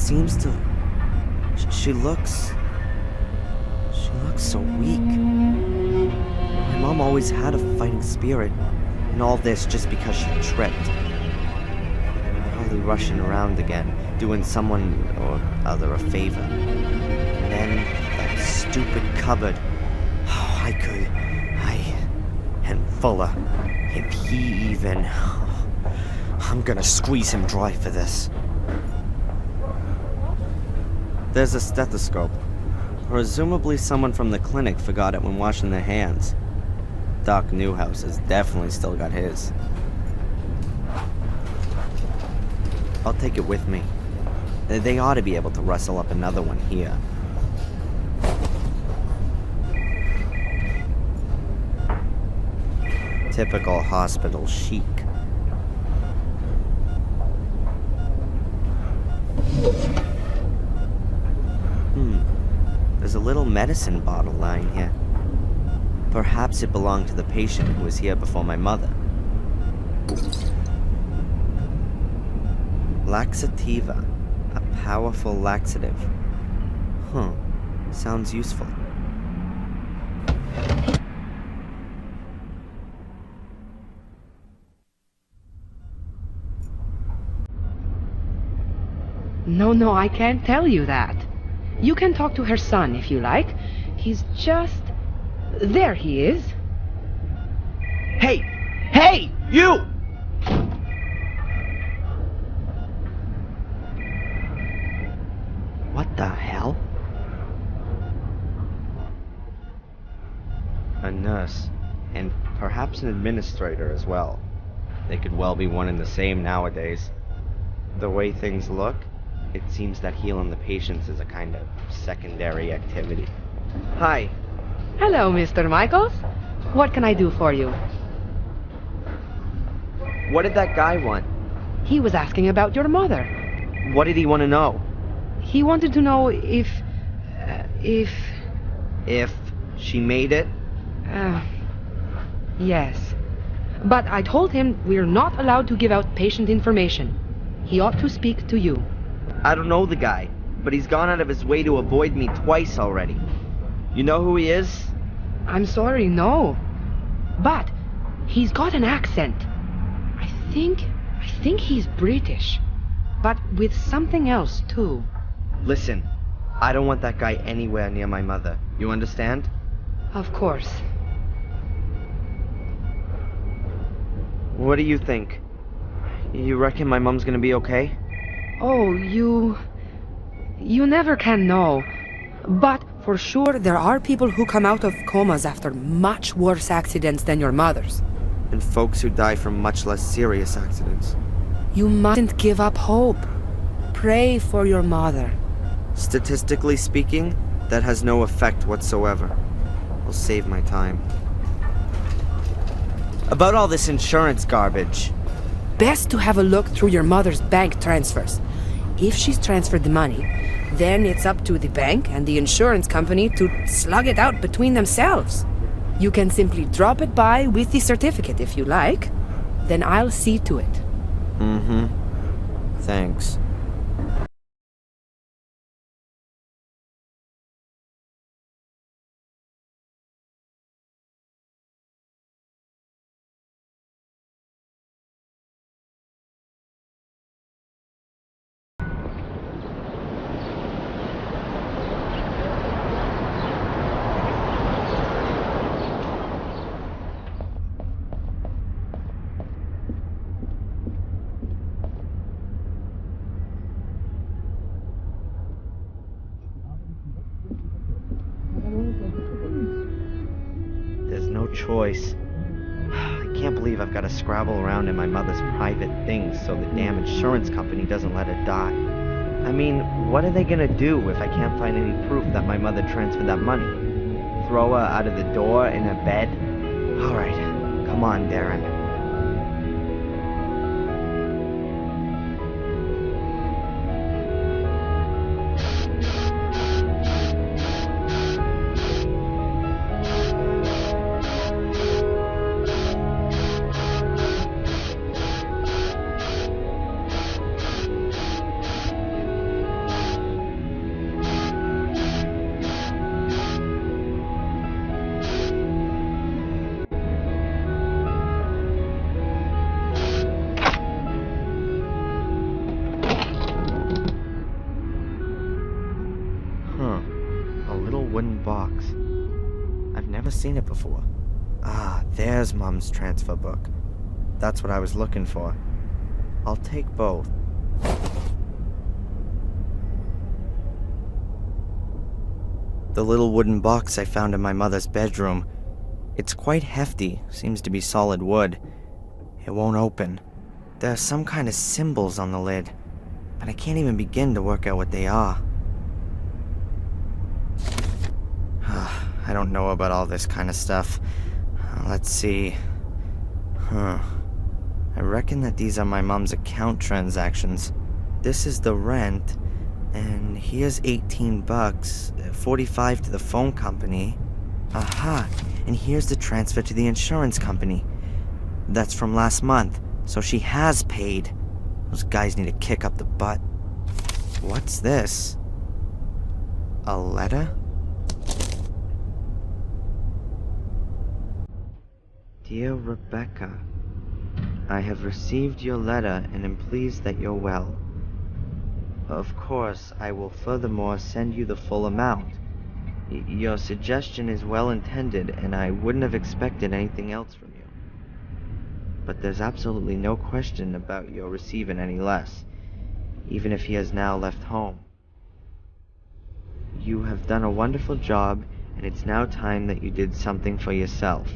seems to... She looks so weak. My mom always had a fighting spirit, and all this just because she tripped. Probably rushing around again, doing someone or other a favor. And then that stupid cupboard. Oh, and Fuller. If he even... I'm gonna squeeze him dry for this. There's a stethoscope. Presumably someone from the clinic forgot it when washing their hands. Doc Newhouse has definitely still got his. I'll take it with me. They ought to be able to rustle up another one here. Typical hospital chic. There's a little medicine bottle lying here. Perhaps it belonged to the patient who was here before my mother. Laxativa. A powerful laxative. Sounds useful. No, I can't tell you that. You can talk to her son if you like. He's just... There he is. Hey! Hey! You! What the hell? A nurse, and perhaps an administrator as well. They could well be one and the same nowadays. The way things look, it seems that healing the patients is a kind of secondary activity. Hi. Hello, Mr. Michaels. What can I do for you? What did that guy want? He was asking about your mother. What did he want to know? He wanted to know if she made it? Yes. But I told him we're not allowed to give out patient information. He ought to speak to you. I don't know the guy, but he's gone out of his way to avoid me twice already. You know who he is? I'm sorry, no. But he's got an accent. I think he's British. But with something else, too. Listen, I don't want that guy anywhere near my mother. You understand? Of course. What do you think? You reckon my mom's gonna be okay? Oh, you never can know. But for sure, there are people who come out of comas after much worse accidents than your mother's. And folks who die from much less serious accidents. You mustn't give up hope. Pray for your mother. Statistically speaking, that has no effect whatsoever. I'll save my time. About all this insurance garbage. Best to have a look through your mother's bank transfers. If she's transferred the money, then it's up to the bank and the insurance company to slug it out between themselves. You can simply drop it by with the certificate if you like. Then I'll see to it. Thanks. There's no choice. I can't believe I've got to scrabble around in my mother's private things so the damn insurance company doesn't let her die. I mean, what are they gonna do if I can't find any proof that my mother transferred that money? Throw her out of the door in her bed? Alright, come on, Darren. never seen it before. Ah, there's Mom's transfer book. That's what I was looking for. I'll take both. The little wooden box I found in my mother's bedroom. It's quite hefty, seems to be solid wood. It won't open. There are some kind of symbols on the lid, but I can't even begin to work out what they are. I don't know about all this kind of stuff. Let's see. I reckon that these are my mom's account transactions. This is the rent, and here's 18 bucks, 45 to the phone company. Aha, and here's the transfer to the insurance company. That's from last month, so she has paid. Those guys need to kick up the butt. What's this? A letter? Dear Rebecca, I have received your letter and am pleased that you're well. Of course, I will furthermore send you the full amount. Your suggestion is well intended, and I wouldn't have expected anything else from you. But there's absolutely no question about your receiving any less, even if he has now left home. You have done a wonderful job, and it's now time that you did something for yourself.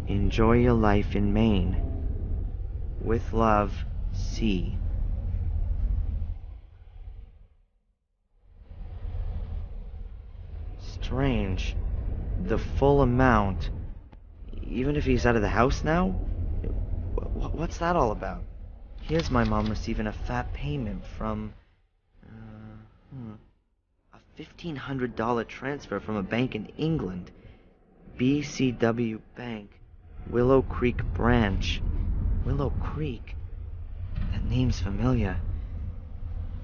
Enjoy your life in Maine. With love, C. Strange. The full amount. Even if he's out of the house now? What's that all about? Here's my mom receiving a fat payment from... a $1,500 transfer from a bank in England. BCW Bank. Willow Creek Branch. Willow Creek? That name's familiar.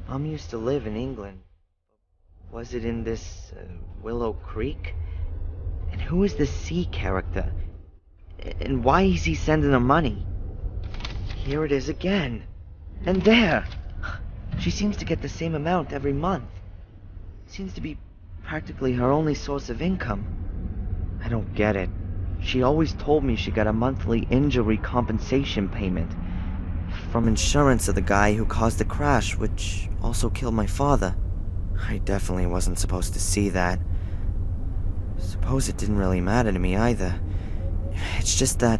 Mom used to live in England. Was it in this, Willow Creek? And who is this C character? And why is he sending her money? Here it is again. And there! She seems to get the same amount every month. Seems to be practically her only source of income. I don't get it. She always told me she got a monthly injury compensation payment from insurance of the guy who caused the crash, which also killed my father. I definitely wasn't supposed to see that. Suppose it didn't really matter to me either. It's just that...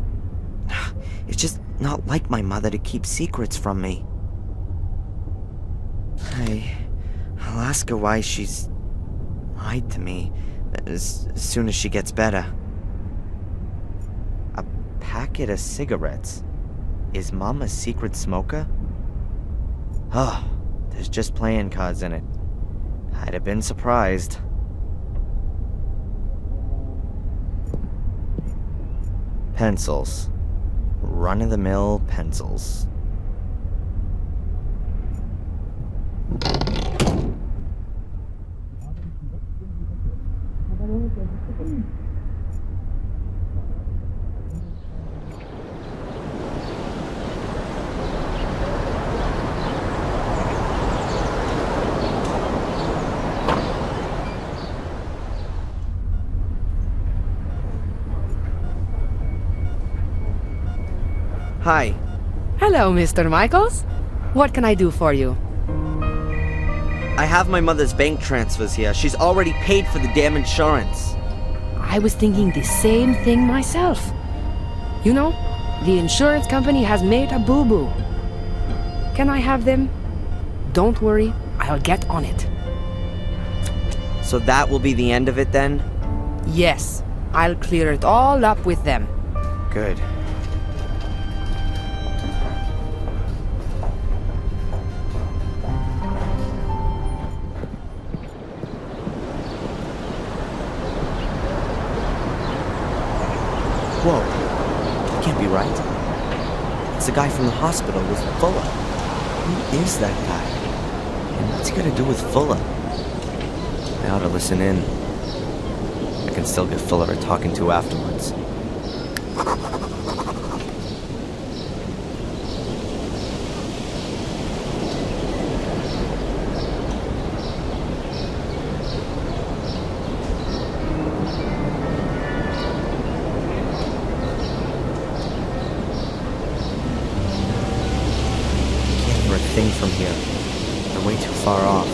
It's just not like my mother to keep secrets from me. I'll ask her why she's lied to me as soon as she gets better. A packet of cigarettes? Is Mom a secret smoker? Oh, there's just playing cards in it. I'd have been surprised. Pencils. Run-of-the-mill pencils. Hi. Hello, Mr. Michaels. What can I do for you? I have my mother's bank transfers here. She's already paid for the damn insurance. I was thinking the same thing myself. You know, the insurance company has made a boo-boo. Can I have them? Don't worry, I'll get on it. So that will be the end of it then? Yes, I'll clear it all up with them. Good. Whoa, that can't be right. It's the guy from the hospital with Fuller. Who is that guy? And what's he got to do with Fuller? I ought to listen in. I can still get Fuller a talking to afterwards. thing from here. They're way too far off.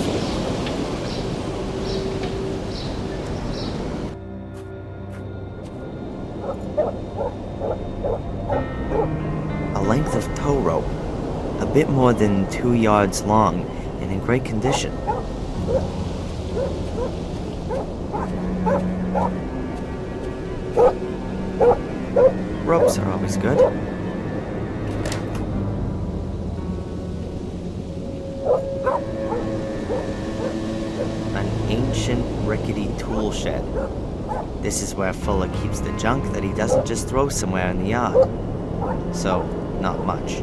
A length of tow rope, a bit more than 2 yards long, and in great condition. Ropes are always good. An ancient, rickety tool shed. This is where Fuller keeps the junk that he doesn't just throw somewhere in the yard. So, not much.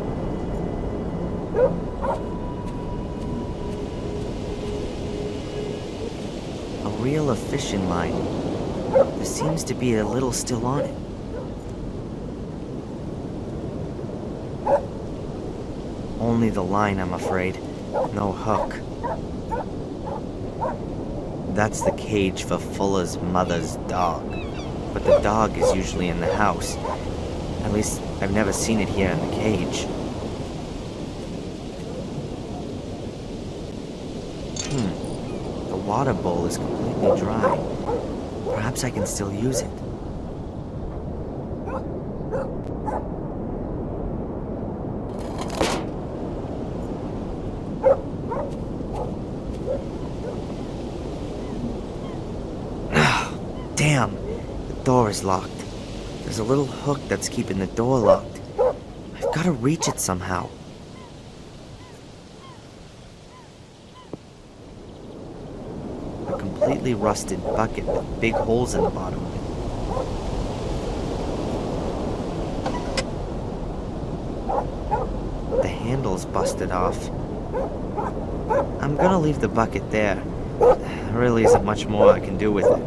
A reel of fishing line. There seems to be a little still on it. Only the line, I'm afraid. No hook. That's the cage for Fuller's mother's dog. But the dog is usually in the house. At least, I've never seen it here in the cage. The water bowl is completely dry. Perhaps I can still use it. Damn, the door is locked. There's a little hook that's keeping the door locked. I've got to reach it somehow. A completely rusted bucket with big holes in the bottom of it. The handle's busted off. I'm gonna leave the bucket there. There really isn't much more I can do with it.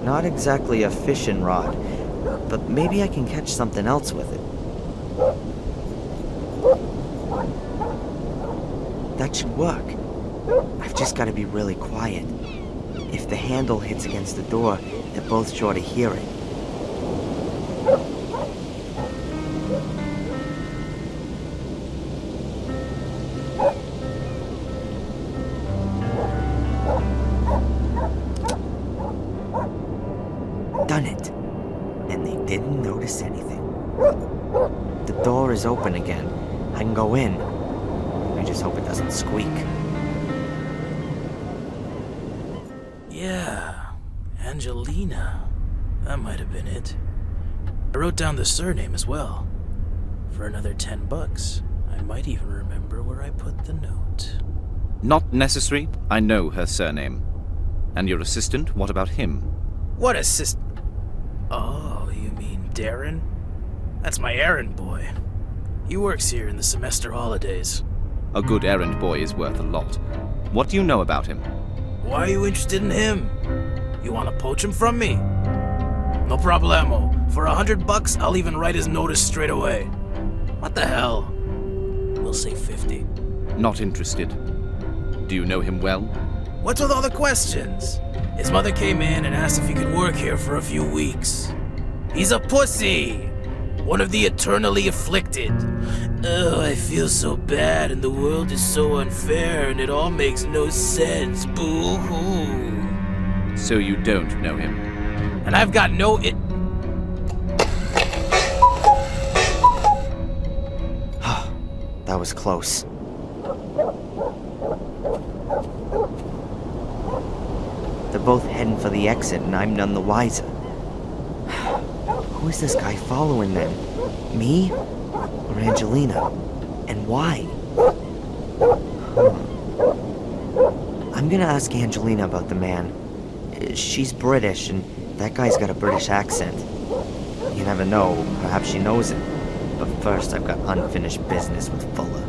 Not exactly a fishing rod, but maybe I can catch something else with it. That should work. I've just got to be really quiet. If the handle hits against the door, they're both sure to hear it. Done it. And they didn't notice anything. The door is open again. I can go in. I just hope it doesn't squeak. Yeah, Angelina. That might have been it. I wrote down the surname as well. For another $10, I might even remember where I put the note. Not necessary. I know her surname. And your assistant, what about him? What assist... Oh, you mean Darren? That's my errand boy. He works here in the semester holidays. A good errand boy is worth a lot. What do you know about him? Why are you interested in him? You want to poach him from me? No problemo. For $100, I'll even write his notice straight away. What the hell? We'll say 50. Not interested. Do you know him well? What's with all the questions? His mother came in and asked if he could work here for a few weeks. He's a pussy! One of the eternally afflicted. Oh, I feel so bad and the world is so unfair and it all makes no sense. Boo-hoo. So you don't know him? And I've got no That was close. They're both heading for the exit, and I'm none the wiser. Who is this guy following them? Me? Or Angelina? And why? I'm gonna ask Angelina about the man. She's British, and that guy's got a British accent. You never know, perhaps she knows it. But first, I've got unfinished business with Fuller.